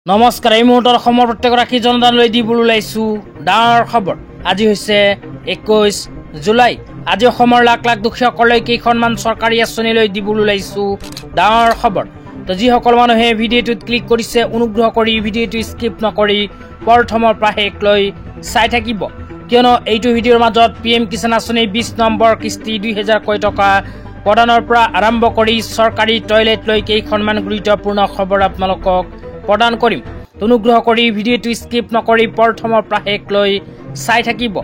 নমস্কাৰ এই মুহূৰ্তত অসমৰ প্ৰত্যেক ৰাখি জনতালৈ দিবলৈ ওলাইছো ডাঙৰ খবৰ। আজি হৈছে 21 জুলাই। আজি অসমৰ লাখ লাখ দুখীয়াসকললৈ কেইখনমান চৰকাৰী আঁচনিলৈ দিবলৈ ওলাইছো ডাঙৰ খবৰ। তো যিসকল মানুহে ভিডিঅ'টোত ক্লিক কৰিছে অনুগ্ৰহ কৰি ভিডিঅ'টো স্কিপ নকৰি প্ৰথমৰ পৰা শেষলৈ চাই থাকিব, কিয়নো এইটো ভিডিঅ'ৰ মাজত PM কিষাণ আঁচনি 20 নম্বৰ কিস্তি 2000 কোটি টকা প্ৰদানৰ পৰা আৰম্ভ কৰি চৰকাৰী টয়লেট লৈ কেইখনমান গুৰুত্বপূৰ্ণ খবৰ আপোনালোকক প্ৰদান কৰিম। অনুগ্ৰহ কৰি ভিডিঅ'টো স্কিপ নকৰি প্ৰথমৰ পৰা শেষলৈ চাই থাকিব।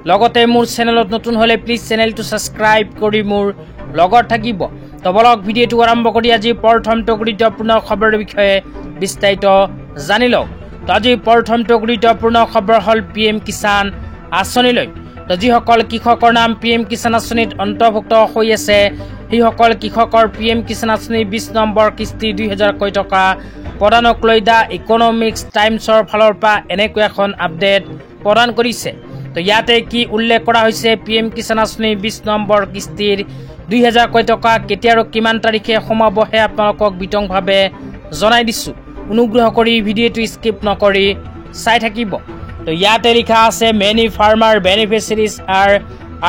লগতে মোৰ চেনেলত নতুন হলে প্লিজ চেনেলটো সাবস্ক্ৰাইব কৰি মোৰ লগত থাকিব। তো বলক ভিডিঅ'টো আৰম্ভ কৰি আজি প্ৰথমটো গুৰুত্বপূৰ্ণ খবৰৰ বিষয়ে বিস্তাৰিত জানি লওক। তো আজি প্ৰথমটো গুৰুত্বপূৰ্ণ খবৰ হ'ল PM কিষাণ আঁচনিলৈ। তো যিসকল কৃষকৰ নাম PM কিষাণ আঁচনিত অন্তৰ্ভুক্ত হৈ আছে সেইসকল কৃষকৰ PM কিষাণ আঁচনি 20 নম্বৰ কিস্তি 2000 কোটি টকা প্ৰদানক লৈ দা ইকনমিক্স টাইমছৰ ফালৰ পৰা এনেকৈ এখন আপডেট প্ৰদান কৰিছে। তো ইয়াতে কি উল্লেখ কৰা হৈছে, PM কিষাণ আঁচনি 20 নম্বৰ কিস্তিৰ 2000 কোটি টকা কেতিয়া আৰু কিমান তাৰিখে সোমাব হে আপোনালোকক বিতংভাৱে জনাই দিছো। অনুগ্ৰহ কৰি ভিডিঅ'টো স্কিপ নকৰি চাই থাকিব। তো ইয়াতে লিখা আছে many farmer beneficiaries R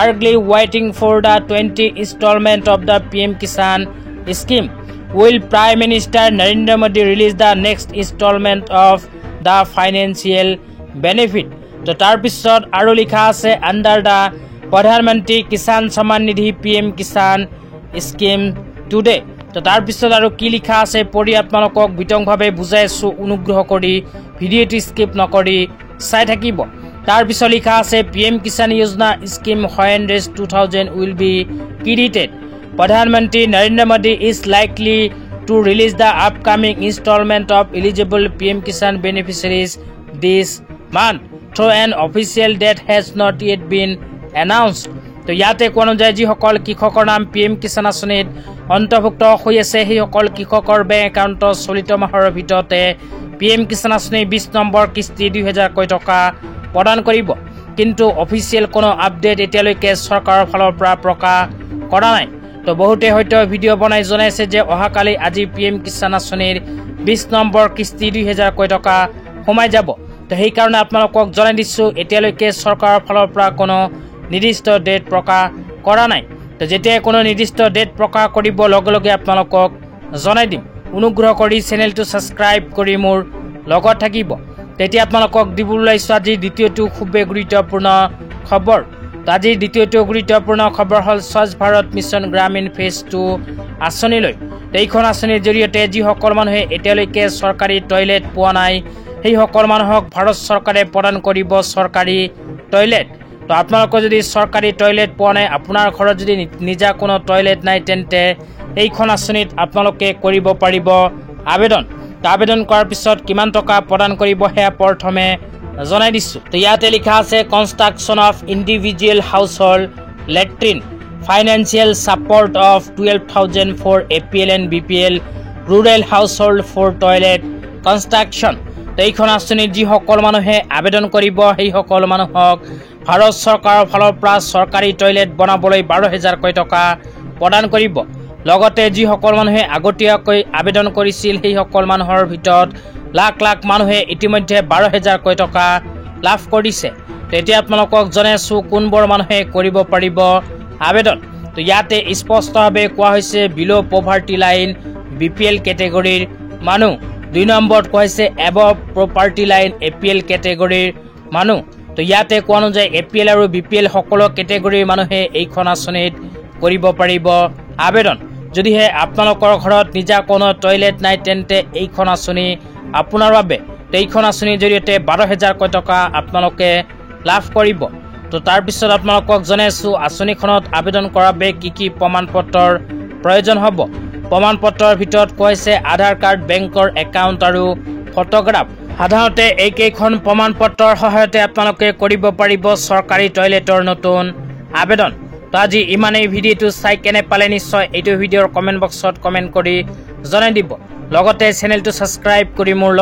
eagerly waiting for the 20 installment of the PM Kisan scheme. Will Prime Minister Narendra Modi release the next installment of the financial benefit? তো তাৰ পিছত আৰু লিখা আছে under the প্ৰধানমন্ত্ৰী কিষাণ সন্মান নিধি PM কিষাণ স্কিম টুডে। তো তাৰ পিছত আৰু কি লিখা আছে পঢ়ি আপোনালোকক বিতংভাৱে বুজাইছো, অনুগ্ৰহ কৰি ভিডিঅ'টো স্কিপ নকৰি চাই থাকিব। তাৰ পিছত লিখা আছে PM Kisan Yojana scheme when raised 2000 will be credited. Pradhanmantri Narendra Modi is likely to release the upcoming installment of eligible PM Kisan beneficiaries this month, though an official date has not yet been announced. তো ইয়াতে কোৱা অনুযায়ী যিসকল কৃষকৰ নাম PM Kisan আঁচনিত অন্তৰ্ভুক্ত হৈ আছে সেইসকল কৃষকৰ বেংক একাউণ্টত চলিত মাহৰ ভিতৰতে PM কিষাণ আঁচনি 20 নম্বৰ কিস্তি 2000 কোটি টকা প্ৰদান কৰিব। কিন্তু অফিচিয়েল কোনো আপডেট এতিয়ালৈকে চৰকাৰৰ ফালৰ পৰা প্ৰকাশ কৰা নাই। তো বহুতে হয়তো ভিডিঅ' বনাই জনাইছে যে অহাকালি আজি PM কিষাণ আঁচনিৰ 20 নম্বৰ কিস্তি 2000 কোটি টকা সোমাই যাব। তো সেইকাৰণে আপোনালোকক জনাই দিছোঁ এতিয়ালৈকে চৰকাৰৰ ফালৰ পৰা কোনো নিৰ্দিষ্ট ডেট প্ৰকাশ কৰা নাই। তো যেতিয়া কোনো নিৰ্দিষ্ট ডেট প্ৰকাশ কৰিব লগে লগে আপোনালোকক জনাই দিম। অনুগ্ৰহ কৰি চেনেলটো ছাবস্ক্ৰাইব কৰি মোৰ লগত থাকিব। তেতিয়া আপোনালোকক দিবলৈ ওলাইছোঁ আজি দ্বিতীয়টো খুবেই গুৰুত্বপূৰ্ণ খবৰ। তো আজিৰ দ্বিতীয়টো গুৰুত্বপূৰ্ণ খবৰ হ'ল স্বচ্ছ ভাৰত মিছন গ্ৰামীণ ফেজ 2 আঁচনিলৈ। এইখন আঁচনিৰ জৰিয়তে যিসকল মানুহে এতিয়ালৈকে চৰকাৰী টয়লেট পোৱা নাই সেইসকল মানুহক ভাৰত চৰকাৰে প্ৰদান কৰিব চৰকাৰী টয়লেট। তো আপোনালোকে যদি চৰকাৰী টয়লেট পোৱা নাই, আপোনাৰ ঘৰত যদি নিজা কোনো টয়লেট নাই, তেন্তে এইখন আঁচনিত আপোনালোকে কৰিব পাৰিব আবেদন। তো আবেদন কৰাৰ পিছত কিমান টকা প্ৰদান কৰিব সেয়া প্ৰথমে জনাই দিছোঁ। তো ইয়াতে লিখা আছে construction of individual house hold latrine financial support of 12,000 for APL and BPL rural house hold for toilet construction. তো এইখন আঁচনিত যিসকল মানুহে আবেদন কৰিব সেইসকল মানুহক ভাৰত চৰকাৰৰ ফালৰ পৰা চৰকাৰী টয়লেট বনাবলৈ 12,000 কোটি টকা প্ৰদান কৰিব। লগতে যিসকল মানুহে আগতীয়াকৈ আবেদন কৰিছিল সেইসকল মানুহৰ ভিতৰত লাখ লাখ মানুহে ইতিমধ্যে 12,000 কোটি টকা লাভ কৰিছে। তেতিয়া আপোনালোকক জনাইছোঁ কোনবোৰ মানুহে কৰিব পাৰিব আবেদন। তো ইয়াতে স্পষ্টভাৱে কোৱা হৈছে বিল' পভাৰ্টি লাইন BPL কেটেগৰীৰ মানুহ, 2 নম্বৰত কোৱা হৈছে এবভ প্ৰপাৰ্টি লাইন APL কেটেগৰীৰ মানুহ। তো ইয়াতে কোৱা অনুযায়ী APL আৰু BPL সকলো কেটেগৰীৰ মানুহে এইখন আঁচনিত কৰিব পাৰিব আবেদন। যদিহে আপোনালোকৰ ঘৰত নিজা কোনো টয়লেট নাই তেন্তে এইখন আঁচনি আপোনাৰ বাবে। তো এইখন আঁচনিৰ জৰিয়তে 12,000 কোটি টকা আপোনালোকে লাভ কৰিব। তো তাৰপিছত আপোনালোকক জনাইছোঁ আঁচনিখনত আবেদন কৰাৰ বাবে কি কি প্ৰমাণ পত্ৰৰ প্ৰয়োজন হ'ব। প্ৰমাণ পত্ৰৰ ভিতৰত কোৱা হৈছে আধাৰ কাৰ্ড, বেংকৰ একাউণ্ট আৰু ফটোগ্ৰাফ। সাধাৰণতে এইকেইখন প্ৰমাণ পত্ৰৰ সহায়তে আপোনালোকে কৰিব পাৰিব চৰকাৰী টয়লেটৰ নতুন আবেদন। তো আজি ইমানেই। ভিডিঅ'টো চাই কেনে পালে নিশ্চয় এইটো ভিডিঅ'ৰ কমেণ্ট বক্সত কমেণ্ট কৰি জনাই দিব। লগতে চেনেলটো ছাবস্ক্ৰাইব কৰি মোৰ